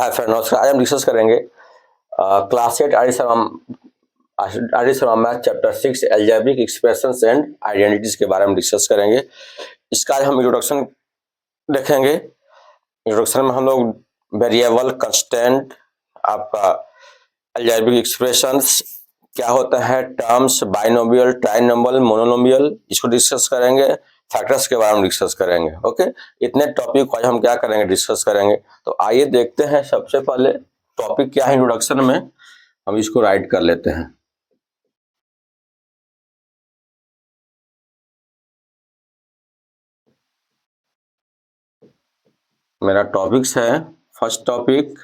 Hi friend, नमस्कार। आज हम डिस्कस करेंगे class 8 R Sharma math chapter 6 algebraic expressions and identities के बारे में डिस्कस करेंगे। इसका आज हम इंट्रोडक्शन देखेंगे। इंट्रोडक्शन में हम लोग वेरिएबल, कांस्टेंट, आपका एल्जेब्रिक एक्सप्रेशंस क्या होता है, टर्म्स, बाइनोमियल, ट्राइनोमियल, मोनोनोमियल, इसको डिस्कस करेंगे। फैक्टर्स के बारे में डिस्कस करेंगे। ओके, इतने टॉपिक को आज हम क्या करेंगे, डिस्कस करेंगे। तो आइए देखते हैं। सबसे पहले टॉपिक क्या है इंट्रोडक्शन में, हम इसको राइट कर लेते हैं। मेरा टॉपिक्स है, first topic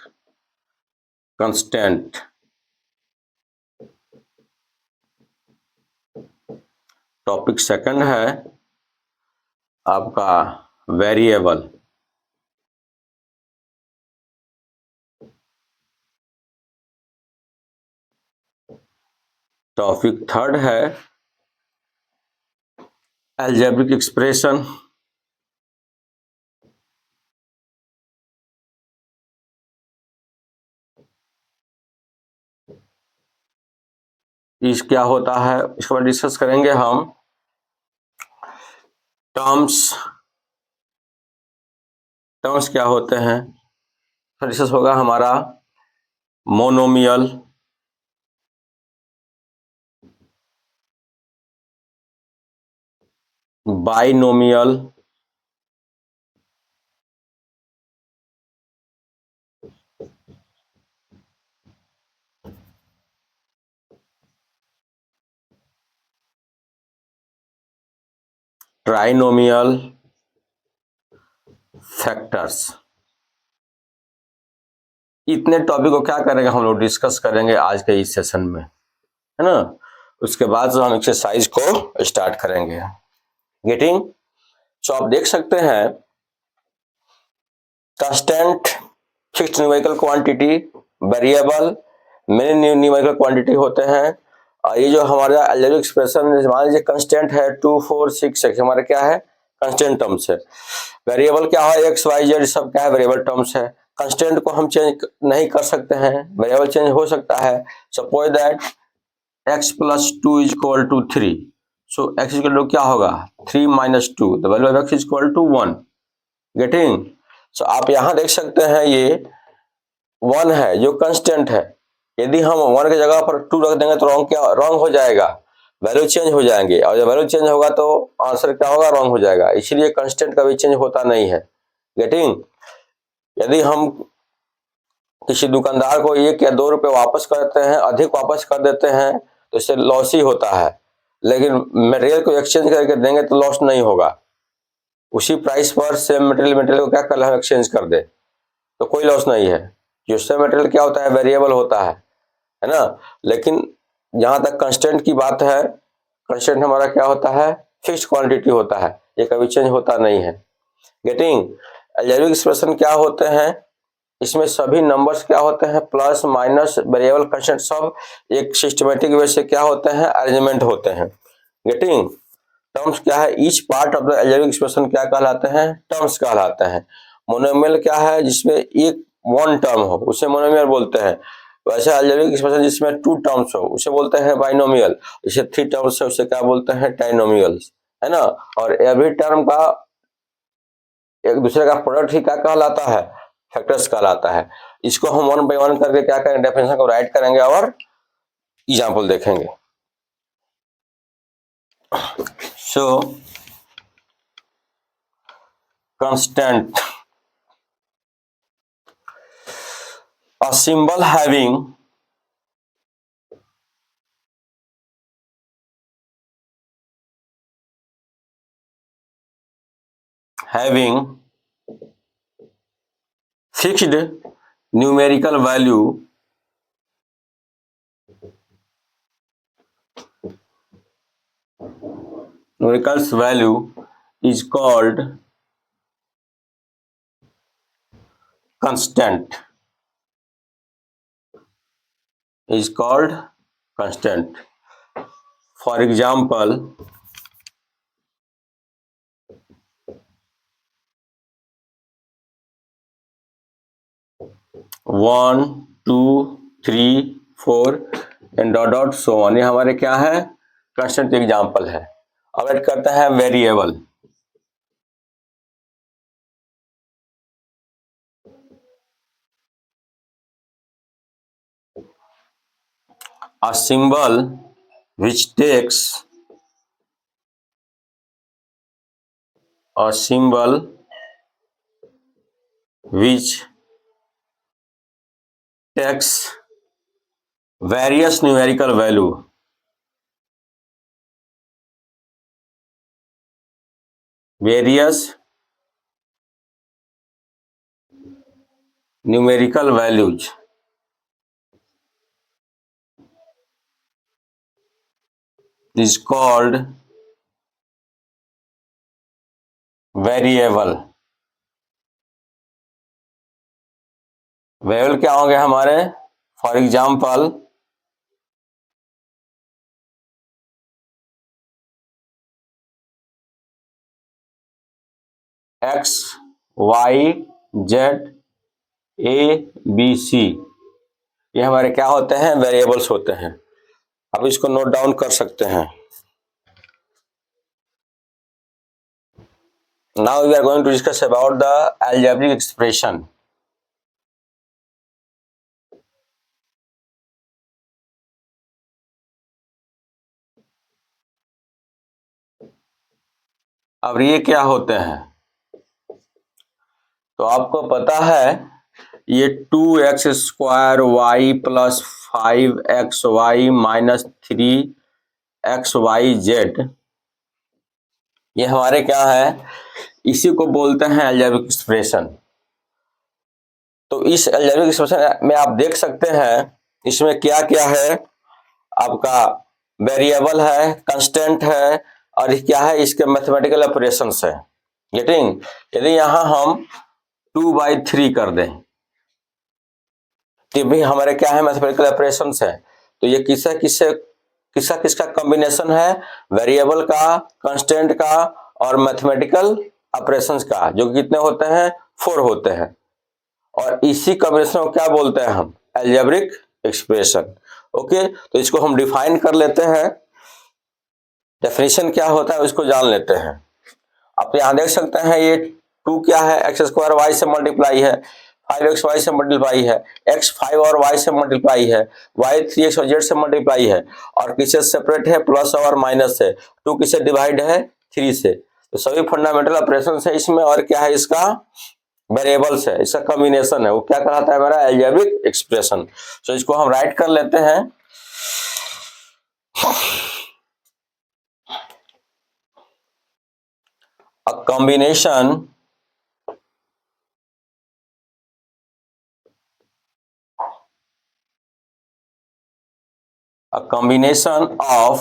constant, topic second है आपका वेरिएबल, टॉपिक थर्ड है एल्जेब्रिक एक्सप्रेशन, इस क्या होता है इसके बाद डिस्कस करेंगे हम। टर्म्स क्या होते हैं, फिर डिस्कस होगा हमारा मोनोमियल, बाइनोमियल, ट्राइनोमियल, फैक्टर्स। इतने टॉपिक को क्या करेंगे, हम लोग डिस्कस करेंगे आज के इस सेशन में, है ना। उसके बाद हम एक्सरसाइज को स्टार्ट करेंगे। गेटिंग? सो आप देख सकते हैं constant, fixed numerical quantity, variable, many numerical quantity होते हैं। और ये जो हमारा एल्जेब्रिक एक्सप्रेशन, मान लीजिए कांस्टेंट है 2 4 6 6, हमारा क्या है, कांस्टेंट टर्म्स है। वेरिएबल क्या है, एक्स वाई जेड, सब क्या है, वेरिएबल टर्म्स है। कांस्टेंट को हम चेंज नहीं कर सकते हैं, वेरिएबल चेंज हो सकता है। Suppose that x + 2 = 3, so x = क्या होगा, 3 - 2, the value of x = 1। Getting? So आप यहां देख सकते हैं ये 1 है जो कांस्टेंट है। यदि हम 1 की जगह पर 2 रख देंगे तो रॉन्ग हो जाएगा, वैल्यू चेंज हो जाएंगे, और जब वैल्यू चेंज होगा तो आंसर क्या होगा, रॉन्ग हो जाएगा। इसीलिए कांस्टेंट कभी चेंज होता नहीं है। गेटिंग? यदि हम किसी दुकानदार को 1 या 2 रुपए वापस करते हैं, अधिक वापस कर देते हैं, तो इससे लॉस ही होता है। लेकिन मटेरियल को एक्सचेंज करके देंगे तो लॉस नहीं होगा। उसी प्राइस पर सेम मटेरियल को क्या कर हम एक्सचेंज कर दे तो कोई लॉस नहीं है। जो सेम मटेरियल क्या होता है, वेरिएबल होता है ना। लेकिन जहां तक कांस्टेंट की बात है, कांस्टेंट हमारा क्या होता है, फिक्स्ड क्वांटिटी होता है, ये कभी चेंज होता नहीं है। गेटिंग? एल्जेब्रिक एक्सप्रेशन क्या होते हैं, इसमें सभी नंबर्स क्या होते हैं, प्लस माइनस वेरिएबल कांस्टेंट, सब एक सिस्टमेटिक वे से क्या होते हैं, अरेंजमेंट होते हैं। गेटिंग? टर्म्स क्या है, each part of the algebraic expression क्या कहलाते हैं, टर्म्स कहलाते हैं। मोनोमियल क्या है, जिसमें एक 1 टर्म हो उसे मोनोमियल बोलते हैं। वैसे एल्जेब्रिक एक्सप्रेशन जिसमें 2 टर्म्स हो उसे बोलते हैं बाइनोमियल। जिसे 3 टर्म्स है उसे क्या बोलते हैं, ट्राइनोमियल, है ना। और एवरी टर्म का एक दूसरे का प्रोडक्ट ही क्या कहलाता है, फैक्टर्स कहलाता है। इसको हम 1 बाय 1 करके क्या करेंगे, डेफिनेशन को राइट करेंगे और एग्जांपल देखेंगे। सो constant, a symbol having fixed numerical value is called constant, for example, 1 2 3 4 and dot dot so on. ये हमारे क्या है, कंस्टेंट एग्जाम्पल है। अब ऐड करते हैं variable. A symbol which takes a symbol which takes various numerical value, various numerical values is called variable। Variable क्या होंगे हमारे, for example x y z a b c, ये हमारे क्या होते हैं, वेरिएबल्स होते हैं। अब इसको नोट डाउन कर सकते हैं। Now we are going to discuss about the algebraic expression. अब ये क्या होते हैं, तो आपको पता है ये 2x² Y plus 5xy minus 3xyz, ये हमारे क्या है, इसी को बोलते हैं अलजेब्रिक एक्सप्रेशन। तो इस अलजेब्रिक एक्सप्रेशन में आप देख सकते हैं इसमें क्या क्या है, आपका वेरिएबल है, कांस्टेंट है, और क्या है, इसके मैथमेटिकल ऑपरेशंस है। गेटिंग, यदि यहाँ हम 2/3 कर दें कि भाई हमारे क्या है, मैथमेटिकल ऑपरेशंस है, तो ये किसका कॉम्बिनेशन है, वेरिएबल का, कांस्टेंट का और मैथमेटिकल ऑपरेशंस का, जो कितने होते हैं, 4 होते हैं। और इसी कॉम्बिनेशन को क्या बोलते हैं हम, अलजेब्रिक एक्सप्रेशन। ओके, तो इसको हम डिफाइन कर लेते हैं, डेफिनेशन क्या होता है उसको जान लेते हैं। आप यहाँ देख सकते हैं ये 2 क्या है, x² y से मल्टीप्लाई है, 5x y से मल्टीप्लाई है, x 5 और y से मल्टीप्लाई है, y 3x और z से मल्टीप्लाई है, और किससे सेपरेट है, प्लस और माइनस से, 2 किससे डिवाइड है, 3 से। तो सभी फंडामेंटल ऑपरेशन है इसमें, और क्या है इसका, वेरिएबल्स है, इसका कॉम्बिनेशन है, वो क्या कहलाता है, हमारा अलजेब्रिक एक्सप्रेशन। तो इसको हम राइट कर लेते हैं। A combination of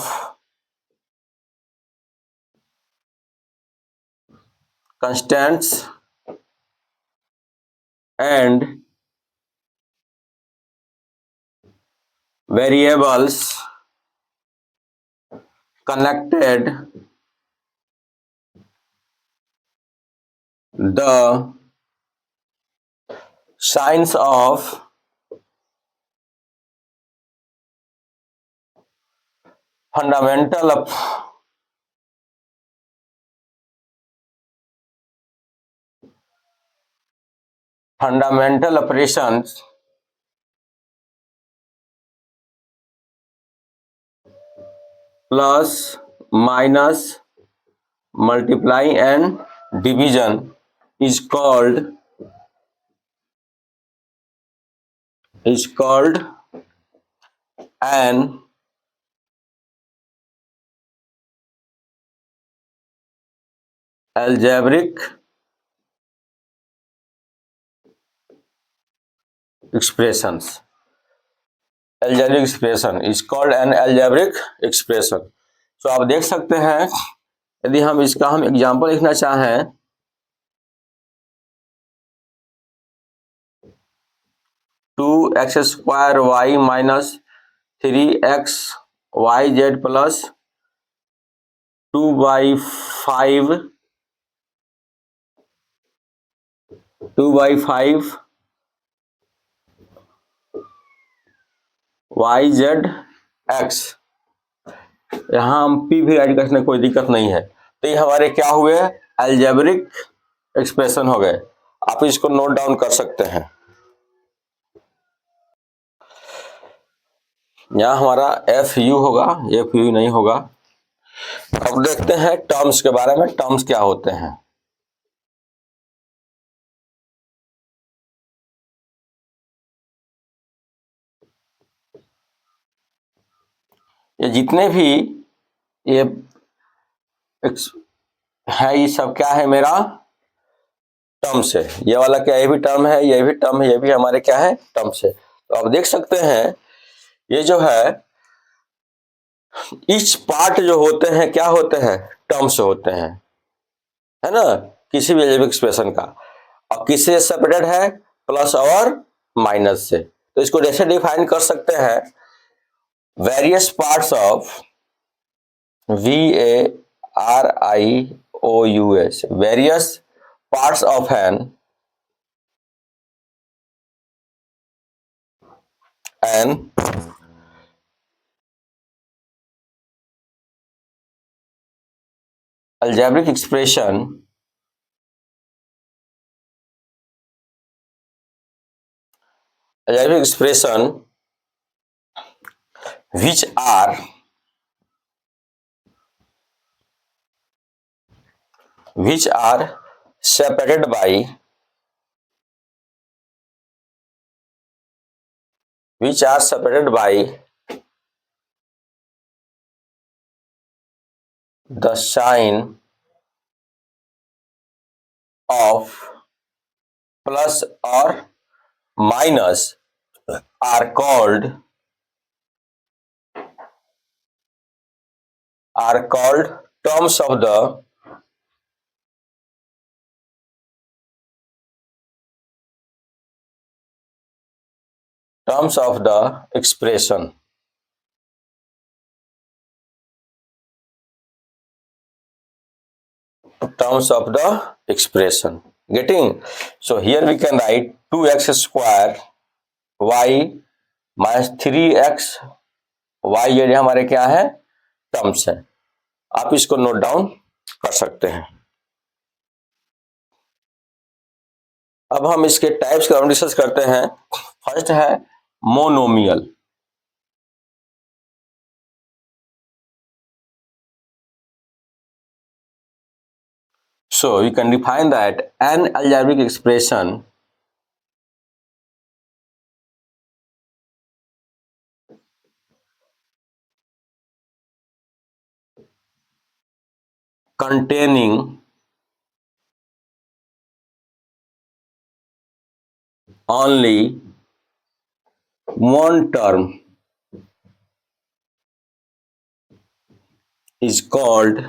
constants and variables connected the signs of fundamental operations plus minus multiplying and division is called an algebraic expressions। algebraic expression is called an algebraic expression। तो आप देख सकते हैं, यदि हम इसका हम एग्जांपल लिखना चाहें, 2x² y minus 3xyz plus 2/5 2/5 y z x, यहाँ हम पी भी ऐड करने कोई दिक्कत नहीं है। तो ये हमारे क्या हुए, अलजेब्रिक एक्सप्रेशन हो गए। आप इसको नोट डाउन कर सकते हैं। यहाँ हमारा एफ यू होगा, एफ यू नहीं होगा। अब देखते हैं टर्म्स के बारे में, टर्म्स क्या होते हैं। ये जितने भी ये है, ये सब क्या है, मेरा टर्म्स है। ये वाला क्या, ये भी टर्म है, ये भी टर्म है, ये भी हमारे क्या है, टर्म्स है। तो आप देख सकते हैं ये जो है ईच पार्ट जो होते हैं क्या होते हैं, टर्म्स होते हैं, है ना, किसी भी अलजेब्रिक एक्सप्रेशन का। और किससे सेपरेटेड है, प्लस और माइनस से। तो इसको जैसे डिफाइन कर सकते हैं, various parts of VARIOUS, various parts of an algebraic expression which are separated by the sign of plus or minus are called terms of the expression. Terms of the expression. Getting? So here we can write 2x square y minus 3x y, ये हमारे क्या है, terms है। आप इसको note down कर सकते हैं। अब हम इसके टाइप्स का डिस्कस करते हैं। फर्स्ट है monomial. So you can define that an algebraic expression containing only one term is called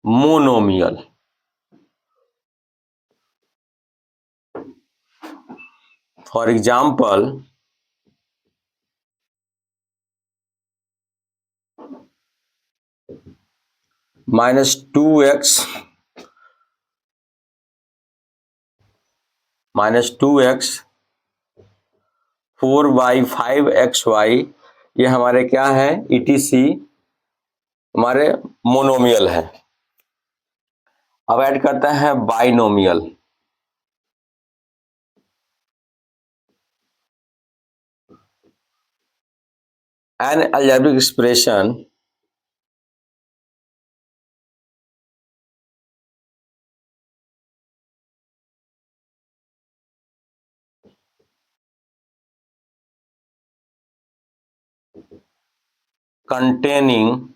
monomial. For example, minus 2x minus 2x 4y 5xy, ये हमारे क्या है, ETC हमारे मोनोमियल है। अब ऐड करते हैं binomial. An algebraic expression containing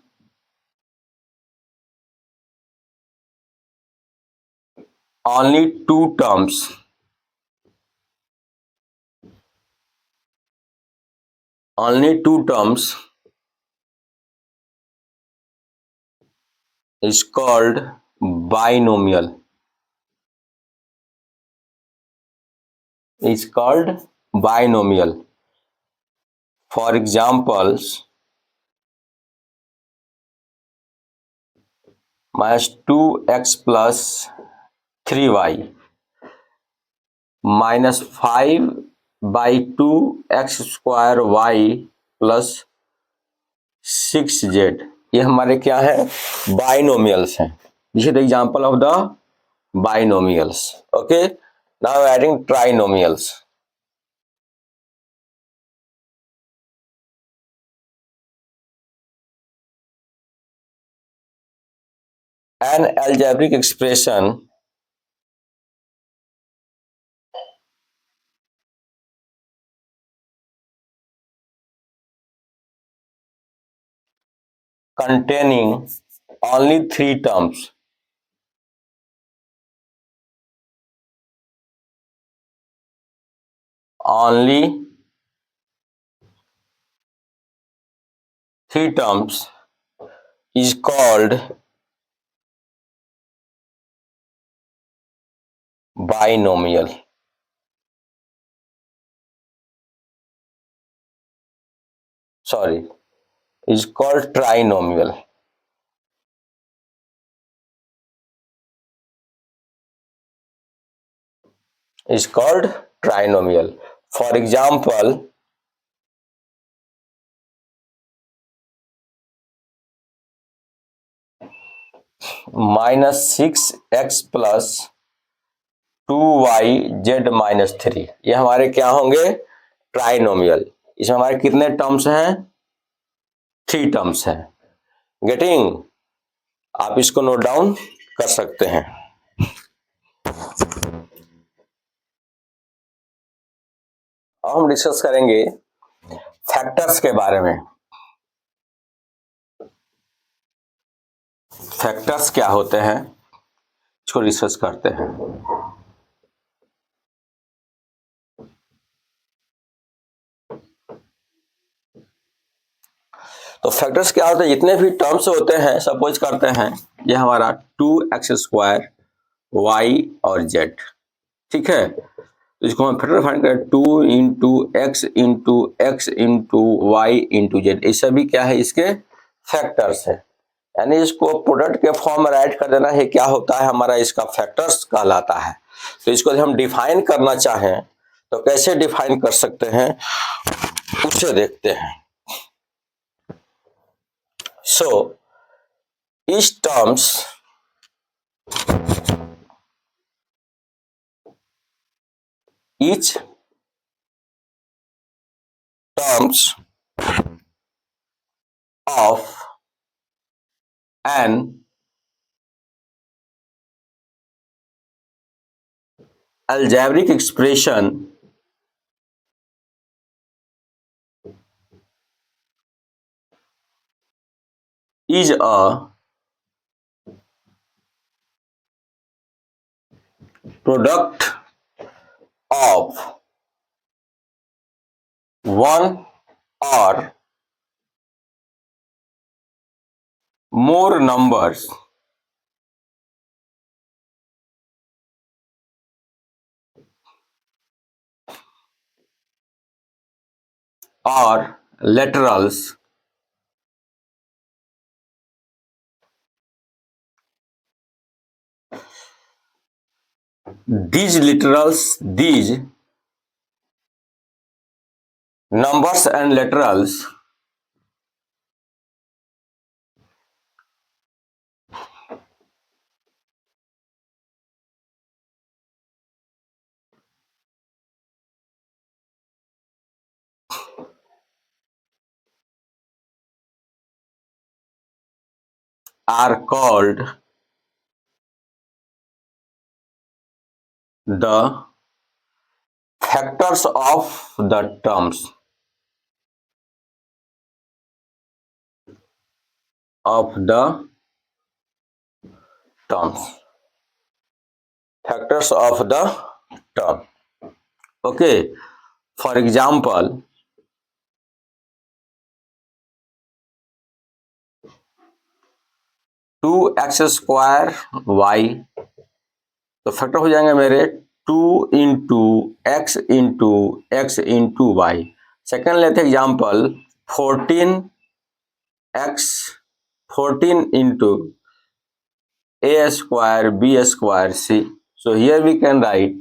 only two terms is called binomial. Is called binomial. For examples, minus 2x plus 3y minus 5 by 2x² y plus 6z, ये हमारे क्या है, बाइनोमियल्स हैं। This is the example of the binomials. Okay, now adding trinomials. An algebraic expression containing only three terms only three terms is called binomial. Sorry, is called trinomial. Is called trinomial. For example, -6x plus 2y z-3, ये हमारे क्या होंगे, trinomial. इसमें हमारे कितने terms हैं, 3 terms हैं। Getting, आप इसको नोट डाउन कर सकते हैं। अब हम डिस्कस करेंगे फैक्टर्स के बारे में। फैक्टर्स क्या होते हैं, इसको डिस्कस करते हैं। तो फैक्टर्स क्या होते हैं, जितने भी टर्म्स होते हैं, सपोज करते हैं ये हमारा 2x² y और z, ठीक है। तो इसको हम फैक्टर फाइंड करें, 2 into x into y into z, ये सभी क्या है, इसके फैक्टर्स है। यानी इसको प्रोडक्ट के फॉर्म में राइट कर देना है, क्या होता है हमारा, इसका फैक्टर्स कहलाता है। तो इसको हम डिफाइन करना चाहें तो कैसे डिफाइन कर सकते हैं, उसे देखते हैं। सो each terms each terms of an algebraic expression is a product of one or more numbers or literals these numbers and literals are called the factors of the terms of the terms factors of the term. Okay, for example, 2x² y, तो factor हो जाएंगे मेरे 2 into x Y. Second लेते example 14 into a² b² c। So here we can write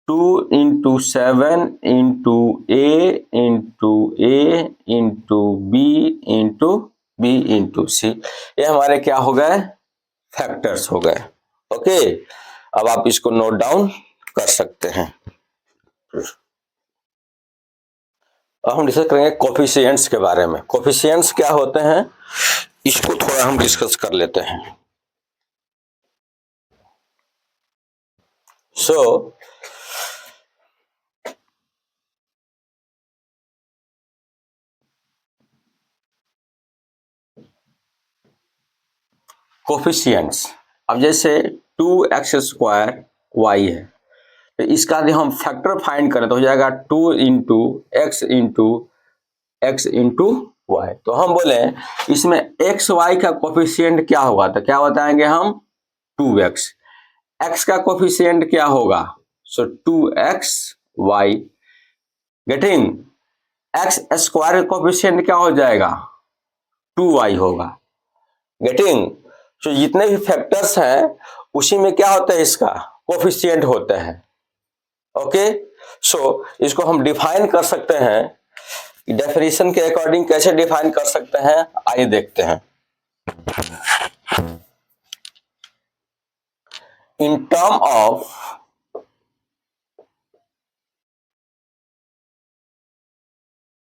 2 into 7 into A into B into B into C, ये हमारे क्या हो गए, फैक्टर्स हो गए। ओके, अब आप इसको नोट डाउन कर सकते हैं। अब हम डिस्कस करेंगे कोफिशिएंट्स के बारे में। कोफिशिएंट्स क्या होते हैं, इसको थोड़ा हम डिस्कस कर लेते हैं। सो कोफिशिएंट्स, अब जैसे 2x² है, तो इसका यदि हम फैक्टर फाइंड करें तो हो जाएगा 2 into x into y। तो हम बोले इसमें एक्स वाई का कोफिशिएंट क्या होगा, तो क्या बताएंगे हम, 2x। x का कोफिशिएंट क्या होगा, सो 2xy। गेटिंग, x स्क्वायर का कोफिशिएंट क्या हो जाएगा, 2y होगा। गेटिंग, तो जितने भी फैक्टर्स हैं उसी में क्या होता है, इसका कोफिशिएंट होते हैं। ओके, सो इसको हम डिफाइन कर सकते हैं, डेफिनेशन के अकॉर्डिंग कैसे डिफाइन कर सकते हैं, आइए देखते हैं। In term of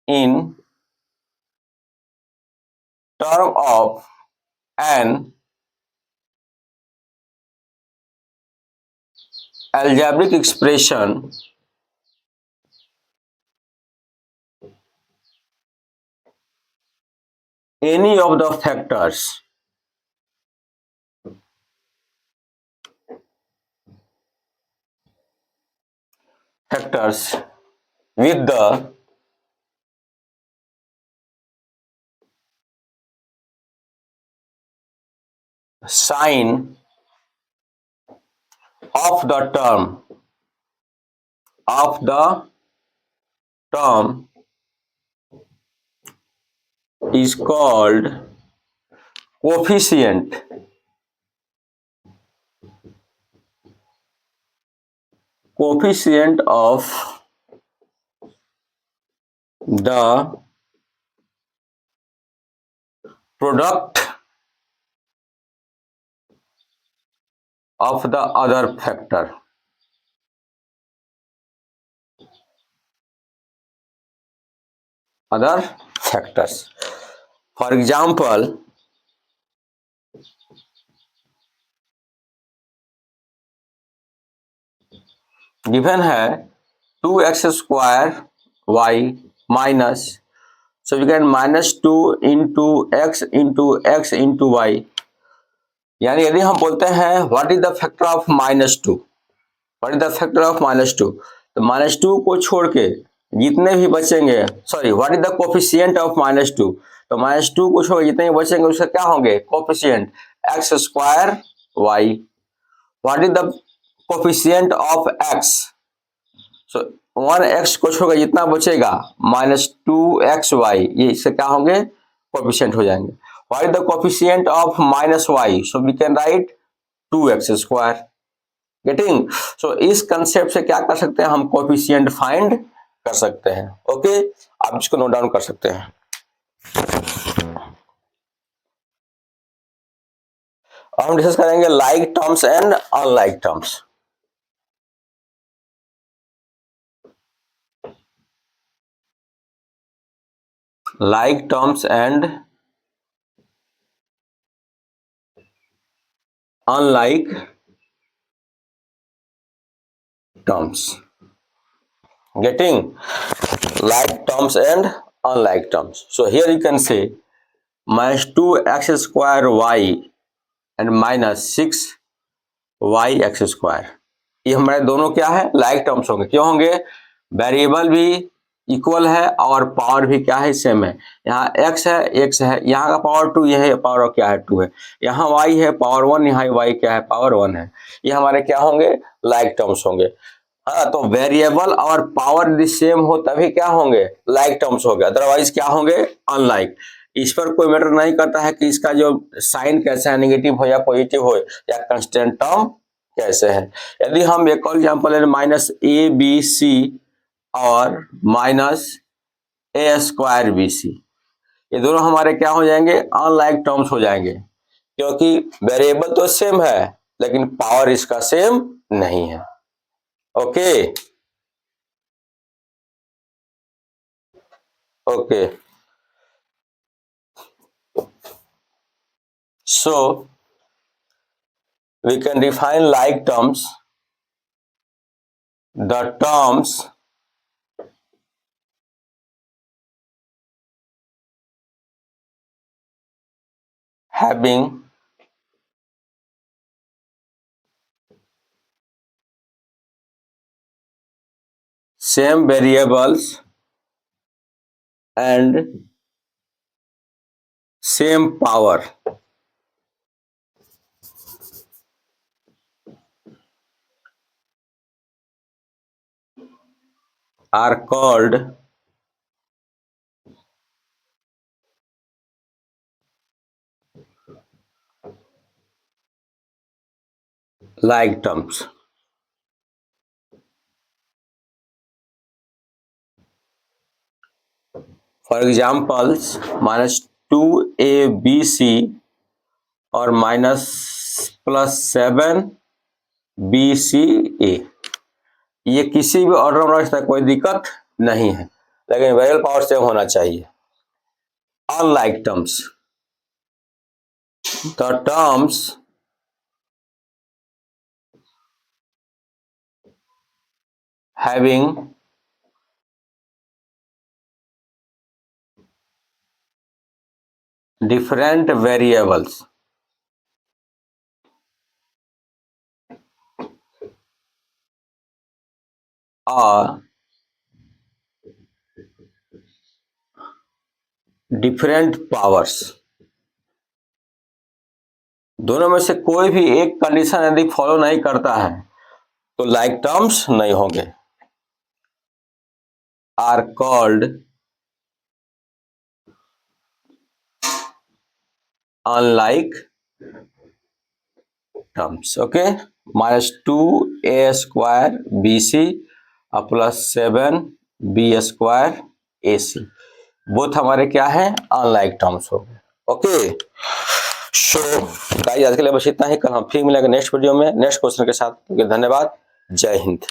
an algebraic expression any of the factors with the sign of the term is called coefficient of the product of the other factors. For example, given है 2x² minus, so we get -2 into x into y। यानी यदि हम बोलते हैं what is the factor of -2, तो -2 को छोड़ के जितने भी बचेंगे, sorry, what is the coefficient of -2, तो -2 को छोड़ जितने भी बचेंगे उसका क्या होंगे, coefficient x²y। What is the coefficient of x, so 1x को छोड़कर जितना बचेगा -2xy, ये इससे क्या होंगे, कोफिशिएंट हो जाएंगे। What is the coefficient of -y, so we can write 2x²। Getting, so इस कंसेप्ट से क्या कर सकते हैं, हम कोफिशिएंट फाइंड कर सकते हैं। ओके, आप इसको नोट डाउन कर सकते हैं। अब हम डिस्कस करेंगे like terms and unlike terms. like terms and unlike terms। Getting, like terms and unlike terms, so here you can say -2x² and -6yx², ये हमारे दोनों क्या है, लाइक टर्म्स होंगे। क्यों होंगे, वेरिएबल भी इक्वल है और पावर भी क्या है, सेम है। यहाँ x है, यहाँ का पावर 2, यह पावर क्या है, 2 है। यहाँ y है पावर 1, यहाँ y क्या है, पावर 1 है। ये हमारे क्या होंगे, लाइक टर्म्स होंगे। हाँ, तो वेरिएबल और पावर यदि सेम हो तभी क्या होंगे, लाइक टर्म्स हो गए, अदरवाइज क्या होंगे, अनलाइक। इस पर कोई मैटर नहीं करता है कि इसका जो साइन कैसा है, नेगेटिव हो या पॉजिटिव हो या कांस्टेंट टर्म कैसे है। यदि हम एक और एग्जाम्पल ले माइनस ए बी सी और माइनस ए स्क्वायर बी सी, ये दोनों हमारे क्या हो जाएंगे, अनलाइक टर्म्स हो जाएंगे, क्योंकि वेरिएबल तो सेम है लेकिन पावर इसका सेम नहीं है। Okay okay, so we can define like terms, the terms having same variables and same power are called like terms. For examples, minus 2abc और माइनस प्लस 7bca, ये किसी भी ऑर्डर में रख सकता है, कोई दिक्कत नहीं है, लेकिन वेरिएबल पावर सेम होना चाहिए। Unlike terms, the terms having different variables or different powers, दोनों में से कोई भी एक कंडीशन यदि फॉलो नहीं करता है तो लाइक टर्म्स नहीं होंगे। Are called unlike terms. Okay, minus 2a square B C plus 7b square A C, both हमारे क्या है, अनलाइक टर्म्स हो गए। ओके, सो गाइस आज के लिए बस इतना ही, कल हम फिर मिलेंगे नेक्स्ट वीडियो में नेक्स्ट क्वेश्चन के साथ। धन्यवाद, जय हिंद।